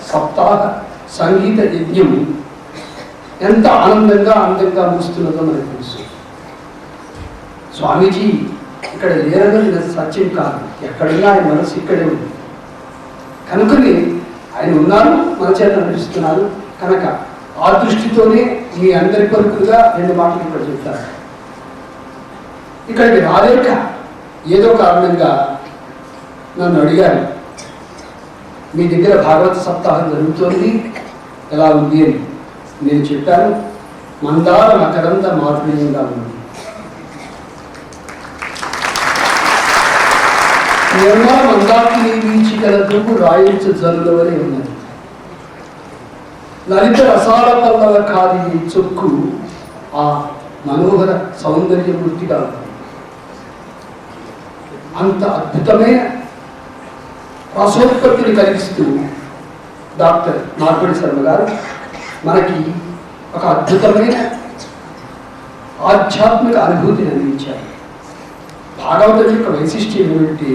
సప్తాహ సంగీత యజ్ఞం ఎంత ఆనందంగా ముగుస్తున్నదో మనకు తెలుసు. స్వామీజీ ఇక్కడ లేరని సత్యం కాదు, ఎక్కడున్నా ఆయన మనసు ఇక్కడే ఉంది. కనుకనే ఆయన ఉన్నారు, మన చేత నడిపిస్తున్నారు. కనుక ఆ దృష్టితోనే మీ అందరి కొరకుగా 2 మాటలు ఇక్కడ చెప్తారు. ఇక్కడికి రాలేక ఏదో కారణంగా నన్ను అడిగారు, మీ దగ్గర భాగవత సప్తాహం జరుగుతోంది, ఎలా ఉంది అని. నేను చెప్పాను, మందార మకరంద మాధుర్యంగా ఉంది. నిర్మల మందాకిని వీచికల దూపు రాయించు జరుల వలె ఉన్నది. లలిత రసాల పల్లవ కాది చొక్కు ఆ మనోహర సౌందర్యమూర్తిగా ఉంది. అంత అద్భుతమైన రసోత్పత్తిని కలిగిస్తూ డాక్టర్ మార్పడి శర్మ గారు మనకి ఒక అద్భుతమైన ఆధ్యాత్మిక అనుభూతిని అందించారు. భాగవతం యొక్క వైశిష్ట్యం ఏమిటంటే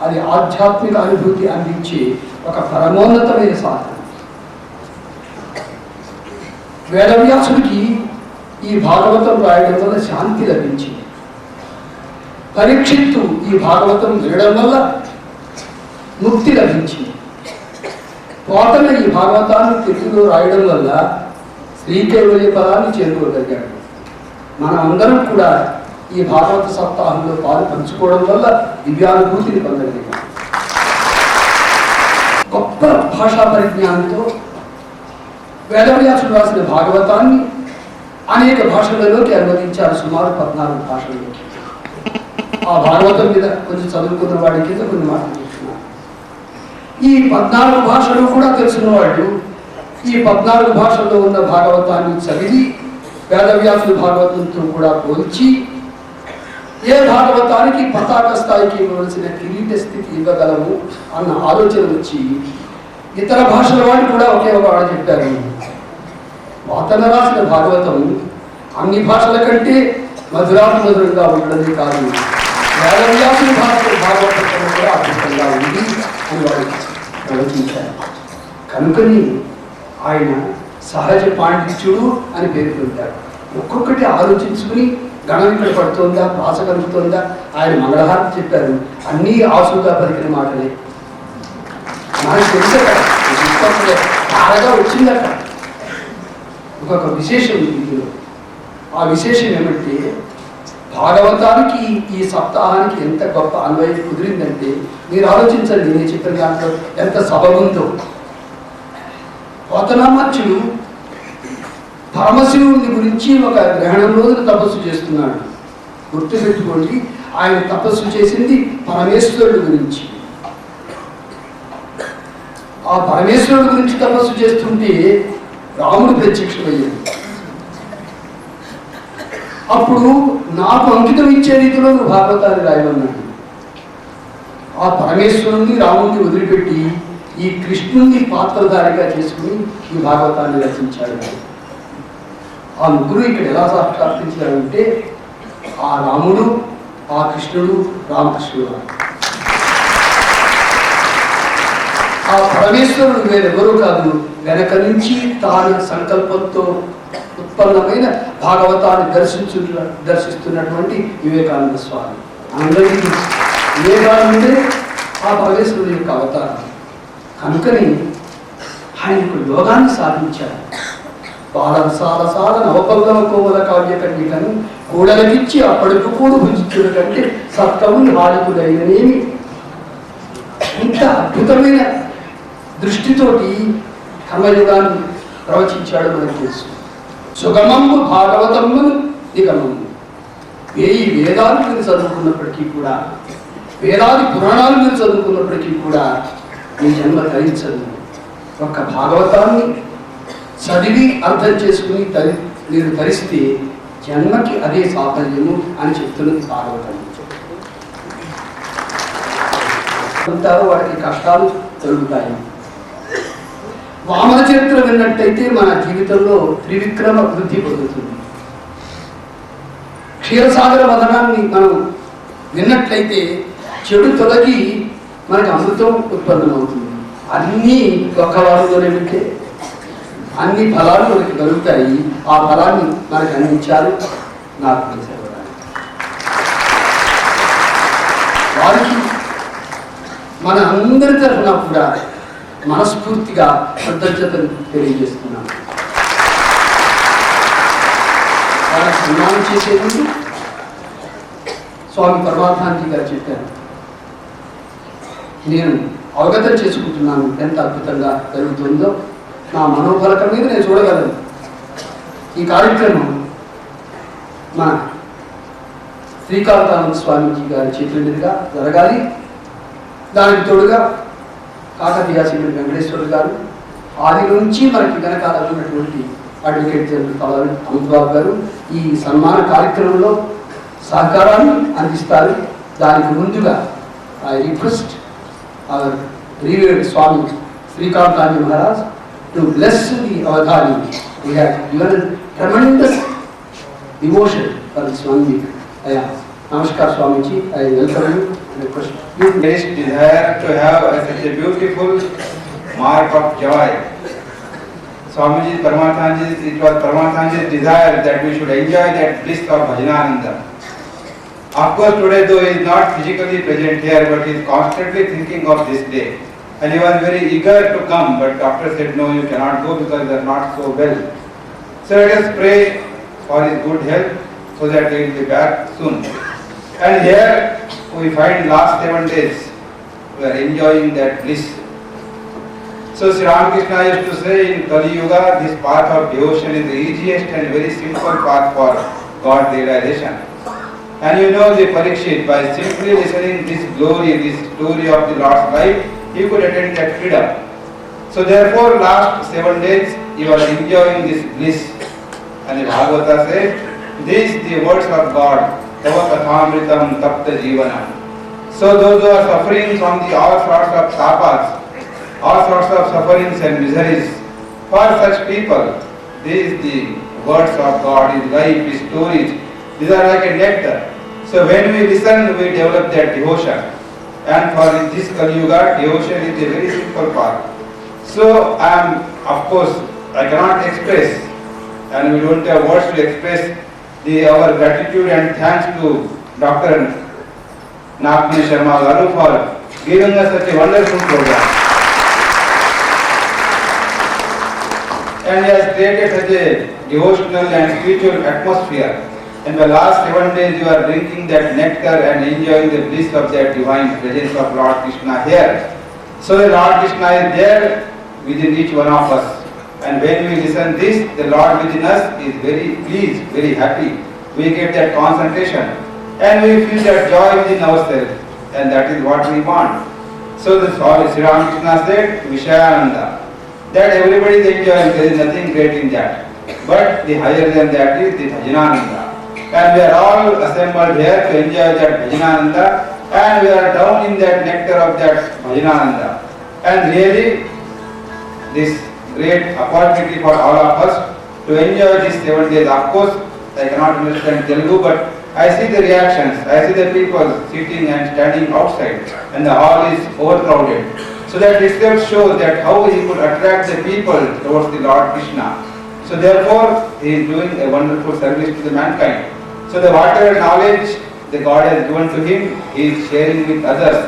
అది ఆధ్యాత్మిక అనుభూతి అందించే ఒక పరమోన్నతమైన సాధన. వేదవ్యాసుడికి ఈ భాగవతం రాయడం వల్ల శాంతి లభించింది. పరీక్షిత్తు ఈ భాగవతం వినడం వల్ల ముక్తి లభించింది. పోతన ఈ భాగవతాన్ని తెలుగులో రాయడం వల్ల శ్రీకైవల్య పదాన్ని చేరుకోగలిగాడు. మనం అందరం కూడా ఈ భాగవత సప్తాహంలో పాలు పంచుకోవడం వల్ల దివ్యానుభూతిని పొందగలిగాం. గొప్ప భాషా పరిజ్ఞానంతో వేదవ్యాసుడు రాసిన భాగవతాన్ని అనేక భాషలలోకి అనువదించారు, సుమారు 14 భాషల్లోకి. ఆ భాగవతం మీద కొంచెం చదువుకున్న వాడి కింద కొన్ని మాటలు చెప్తున్నారు. ఈ 14 భాషలు కూడా తెలిసిన వాళ్ళు ఈ 14 భాషల్లో ఉన్న భాగవతాన్ని చదివి వేదవ్యాసుడు భాగవతంతో కూడా పోల్చి ఏ భాగవతానికి పతాక స్థాయికి ఇవ్వవలసిన కిరీట స్థితి ఇవ్వగలము అన్న ఆలోచన వచ్చి ఇతర భాషల వాడు కూడా ఒకే ఒక వాడు చెప్పారు, పోతన రాసిన భాగవతం అన్ని భాషల కంటే మధురాత్మధురంగా ఉండడమే కాదు, వేదవ్యాసుని భాగవతం కూడా అద్భుతంగా ఉంది అని వాడు ప్రవచించారు. కనుకని ఆయన సహజ పాండిత్యుడు అని పేరు పొందారు. ఒక్కొక్కటి ఆలోచించుకుని గణం ఇక్కడ పడుతోందా, ప్రాస కలుగుతోందా, ఆయన మంగళహారతి చెప్పారు, అన్నీ ఆసుగా పలికిన మాటలే. మనకు తెలుసట బాగా వచ్చిందట. ఒక్కొక్క విశేషం ఇందులో. ఆ విశేషం ఏమంటే భాగవతానికి ఈ సప్తాహానికి ఎంత గొప్ప అన్వయం కుదిరిందంటే మీరు ఆలోచించండి, నేను చెప్పిన దాంట్లో ఎంత సబబుందో. పోతనామాచ్యుడు పరమశివుని గురించి ఒక గ్రహణం రోజున తపస్సు చేస్తున్నాడు. గుర్తుపెట్టుకోండి, ఆయన తపస్సు చేసింది పరమేశ్వరుడు గురించి. ఆ పరమేశ్వరుడు గురించి తపస్సు చేస్తుంటే రాముడు ప్రత్యక్షమయ్యాడు. అప్పుడు నాకు అంకితం ఇచ్చే రీతిలో నువ్వు భాగవతాన్ని రాయమన్నాడు. ఆ పరమేశ్వరుణ్ణి రాముడిని వదిలిపెట్టి ఈ కృష్ణుణ్ణి పాత్రధారిగా చేసుకుని ఈ భాగవతాన్ని రచించాడు. ఆ ముగ్గురు ఇక్కడ ఎలా సాక్షాత్కరించారంటే ఆ రాముడు, ఆ కృష్ణుడు, రామకృష్ణుడు. ఆ పరమేశ్వరుడు వేరెవరూ కాదు, వెనక నుంచి తాను సంకల్పంతో ఉత్పన్నమైన భాగవతాన్ని దర్శిస్తున్నటువంటి వివేకానంద స్వామి. అందరికీ వివేకానందే ఆ పరమేశ్వరుడు యొక్క అవతారం. కనుకని ఆయనకు యోగాన్ని సాధించారు. బాలసాల నవపల్లవ కోవల కావ్య కన్నికను కూడలకిచ్చి అప్పటికి కూడు భుజించుల కంటే సత్కవుని హాడకుడైననేమి. ఇంత అద్భుతమైన దృష్టితోటి కర్మయుగాన్ని ప్రవచించాడు మనకు తెలుసు. సుగమమ్ము భాగవతమ్మను నిగమమ్ము. వేదాలు మీరు చదువుకున్నప్పటికీ కూడా, వేదాది పురాణాలు మీరు చదువుకున్నప్పటికీ కూడా మీ జన్మ ధరించదు. ఒక్క భాగవతాన్ని చదివి అర్థం చేసుకుని మీరు ధరిస్తే జన్మకి అదే సాఫల్యము అని చెప్తున్నది భాగవతం. ఉంటారో వాటికి కష్టాలు తొలుగుతాయి. వామన చరిత్ర విన్నట్టయితే మన జీవితంలో త్రివిక్రమ వృద్ధి పొందుతుంది. క్షీరసాగర వదనాన్ని మనం విన్నట్లయితే చెడు తొలగి మనకి అమృతం ఉత్పన్నమవుతుంది. అన్నీ ఒక్క వారంలోనే వింటే అన్ని ఫలాలు మనకి కలుగుతాయి. ఆ ఫలాన్ని మనకు అందించారు నాకు తెలిసారు. వారికి మన అందరి తరఫున కూడా మనస్ఫూర్తిగా కృతజ్ఞతలు తెలియజేస్తున్నాను. వాళ్ళకి సన్మానం చేసే ముందు స్వామి పరమాత్మాజీ గారు చెప్పారు, నేను అవగతం చేసుకుంటున్నాను ఎంత అద్భుతంగా జరుగుతుందో, నా మనోఫలకం మీద నేను చూడగలను. ఈ కార్యక్రమం మన శ్రీకాంతానంద స్వామీజీ గారి చేతుల మీదుగా జరగాలి. దానికి తోడుగా కాకతీయ శ్రీమతి వెంకటేశ్వర గారు ఆది నుంచి మనకి వెనకాల ఉన్నటువంటి అడ్వకేట్ జనరల్ పల్లవి అమితబాబు గారు ఈ సన్మాన కార్యక్రమంలో సహకారాన్ని అందిస్తారు. దానికి ముందుగా I request our revered Swami Srikanthananda Maharaj to bless the Avadhani. We have given tremendous devotion for this 1 week. Namaskar Swamiji, I welcome you and request you. Best desire to have such a beautiful mark of joy. Swamiji Paramathanji, it was Paramathanji's desire that we should enjoy that bliss of Bhajanananda. Of course, today though he is not physically present here, but he is constantly thinking of this day. And he was very eager to come, but doctor said no, you cannot go because you are not so well. So let us pray for his good health so that he will be back soon. And here we find last 7 days we are enjoying that bliss. So Sri Ramakrishna used to say in Kali Yuga, this path of devotion is the easiest and very simple path for God realization. And you know the Parikshit, by simply listening this glory, this story of the Lord's life, he could attain that freedom. So therefore last 7 days you are enjoying this bliss. And the Bhagavata says, these the words of God, Tava Kathamritam Tapta Jivanam. So those who are suffering from the all sorts of tapas, all sorts of sufferings and miseries, for such people, these the words of God, His life, His stories, these are like a nectar. So when we listen, we develop that devotion. And for this Kali Yuga, devotion is a very simple path. So of course, I cannot express, and we don't have words to express our gratitude and thanks to Dr. Nagmani Sharma Garu for giving us such a wonderful program. And he has created such a devotional and spiritual atmosphere. In the last 7 days you are drinking that nectar and enjoying the bliss of that divine presence of Lord Krishna here. So the Lord Krishna is there within each one of us. And when we listen this, the Lord within us is very pleased, very happy. We get that concentration and we feel that joy within ourselves, and that is what we want. So the Sri Ramakrishna said, Vishayananda, that everybody is enjoying, there is nothing great in that. But the higher than that is the Bhajanananda. And we are all assembled here to enjoy that Bhajanananda, and we are down in that nectar of that Bhajanananda. And really, this great opportunity for all of us to enjoy these 7 days. Of course, I cannot understand Telugu, but I see the reactions. I see the people sitting and standing outside, and the hall is overcrowded. So that itself shows that how he could attract the people towards the Lord Krishna. So therefore, he is doing a wonderful service to the mankind. So the whatever knowledge the God has given to him, he is sharing with others.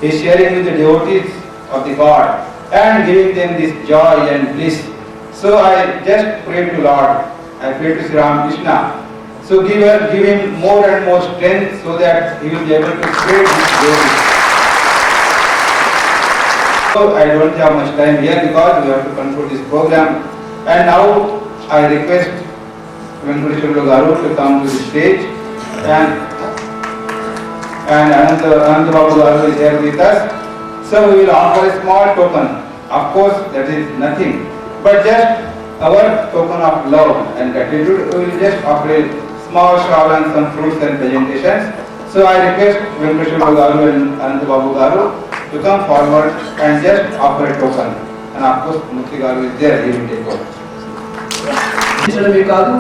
He is sharing with the devotees of the God and giving them this joy and bliss. So I just pray to Lord, I pray to Sri Ramakrishna. So give him more and more strength so that he will be able to spread his glory. So I don't have much time here because we have to conclude this program. And now I request Venkateshwara Garu to come to the stage, and Ananta Babu Garu is here with us. So we will offer a small token. Of course, that is nothing, but just our token of love and gratitude. We will just offer a small shawl and some fruits and presentations. So I request Venkateshwara Garu and Ananta Babu Garu to come forward and just offer a token. And of course, Mukti Garu is there. He will take over. కాదు,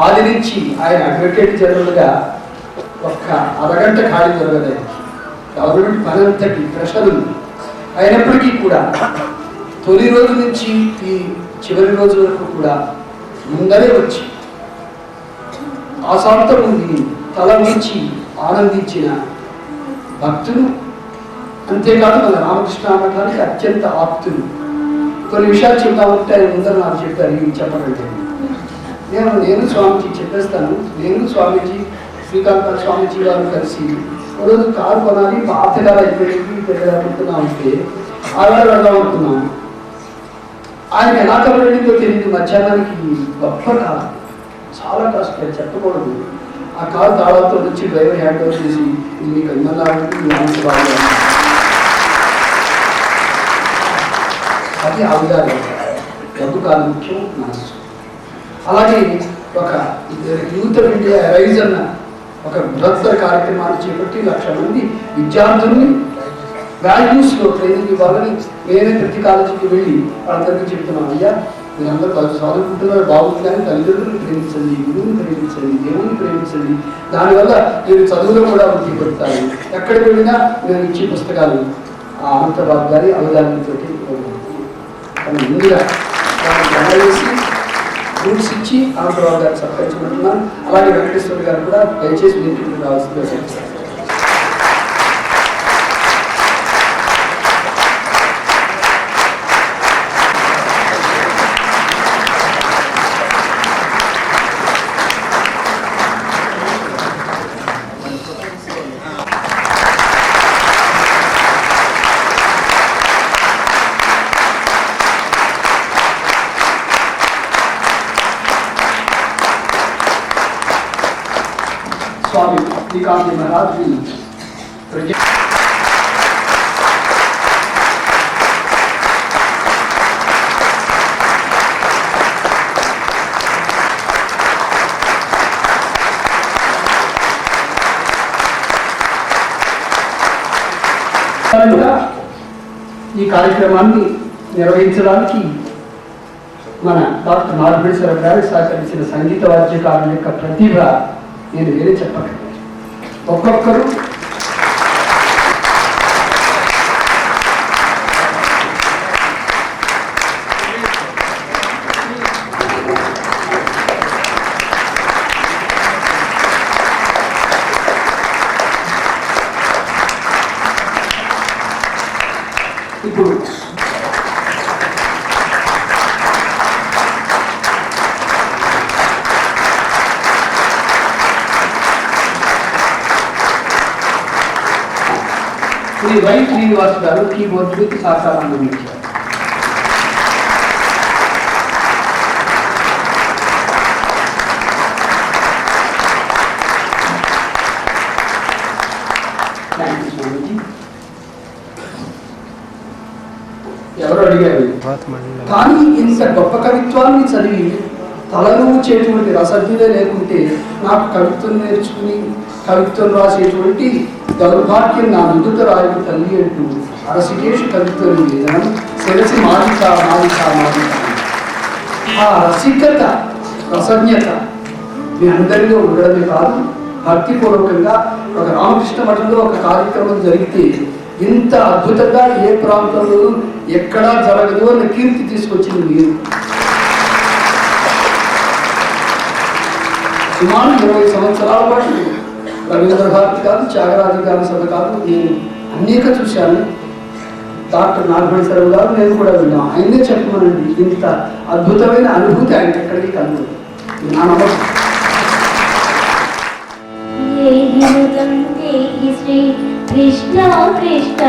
ఆది నుంచి ఆయన advocate జనరల్గా ఒక్క అరగంట ఖాళీ జరగలేదు. Government పనంతటి pressure ఉంది. అయినప్పటికీ కూడా తొలి రోజు నుంచి ఈ చివరి రోజు వరకు కూడా ముందరే వచ్చి ఆశాంతం ఉంది తల నుంచి ఆనందించిన భక్తులు, అంతేకాదు మన రామకృష్ణ మఠానికి అత్యంత ఆప్తులు. కొన్ని విషయాలు చెప్తా ఉంటే ఆయన ముందర నాకు చెప్పారు, ఇవి చెప్పడం నేను స్వామీజీ చెప్పేస్తాను, నేను స్వామీజీ శ్రీకాంత స్వామీజీ గారు కలిసి రోజు కారు కొనాలి, పాత కారు అయిపోయింది పెద్దగా ఉంటే ఆవిడ వెళ్దాం అనుకున్నాం. ఆయన ఎలా కలవడిందో తెలియదు. మధ్యాహ్నానికి గొప్ప కారు, చాలా కాస్ట్, చెప్పకూడదు. ఆ కారు తాళాలతో వచ్చి డ్రైవర్ హ్యాండ్ ఓవర్ చేసి ఇది మీకు ఎమ్మెల్యే అది ఆ విధానం. డబ్బు కాదు ముఖ్యం, మనసు. అలాగే ఒక యూత్ ఆఫ్ ఇండియా రైజ్ అన్న ఒక బృహత్తర కార్యక్రమాన్ని చేపట్టి 1,00,000 మంది విద్యార్థుల్ని వాల్యూస్లో ట్రైనింగ్ ఇవ్వాలని నేనే ప్రతి కాలేజీకి వెళ్ళి వాళ్ళందరికీ చెప్తున్నాను. అయ్యా మీరందరూ చదువుకుంటున్నారు బాగుంది, కానీ తల్లిదండ్రులను ప్రేమించండి, గురువుని ప్రేమించండి, దేవుని ప్రేమించండి. దానివల్ల మీరు చదువులో కూడా వృద్ధి పడతారు. ఎక్కడికి వెళ్ళినా నేను ఇచ్చే పుస్తకాలు అనంతబాబు గారి అవధానంతో ముందుగా వేసి రూట్స్ ఇచ్చి అనంతబాబు గారు సత్కరించుకుంటున్నాను. అలాగే వెంకటేశ్వర గారు కూడా దయచేసి మీరు రావాల్సిందిగా. स्वामी श्रीकांत महाराज जी ఈ కార్యక్రమాన్ని నిర్వహించడానికి మన డాక్టర్ నాగేశ్వర గారు సహకరించిన సంగీత వాద్యకారుల యొక్క ప్రతిభ నేను వేరే చెప్పగలను. ఒక్కొక్కరు ఇప్పుడు శ్రీ వై శ్రీనివాస్ గారు కీబోర్డుకి సహకారం అందించారు. ఎవరు అడిగారు? కానీ ఇంత గొప్ప కవిత్వాన్ని చదివి తలనూచేటువంటి రసజ్ఞులే లేకుంటే నాకు కవిత్వం నేర్చుకుని కవిత్వం రాసేటువంటి దౌర్భాగ్యం నా నుదుట రాయకు తల్లి అంటూ అరసికేషు కవిత్వం వేదనం శిరసి మాలిక మాలిక మాలిక. ఆ రసికత రసజ్ఞత మీ అందరిలో ఉండడమే కాదు, భక్తిపూర్వకంగా ఒక రామకృష్ణ మఠంలో ఒక కార్యక్రమం జరిగితే ఇంత అద్భుతంగా ఏ ప్రాంతంలోనూ ఎక్కడా జరగదు అన్న కీర్తి తీసుకొచ్చింది మీరు. సుమారు 20 సంవత్సరాల పాటు రవీంద్ర భారతి కాదు, త్యాగరాజు గారి సభ కాదు, నేను అనేక చూశాను. డాక్టర్ నాగేశ్వరరావు గారు నేను కూడా విన్నాను. ఆయనే చెప్పమనండి, ఇంత అద్భుతమైన అనుభూతి ఆయన ఎక్కడికి కలుగుతుంది. నా నమ్మకం. శ్రీ కృష్ణ కృష్ణ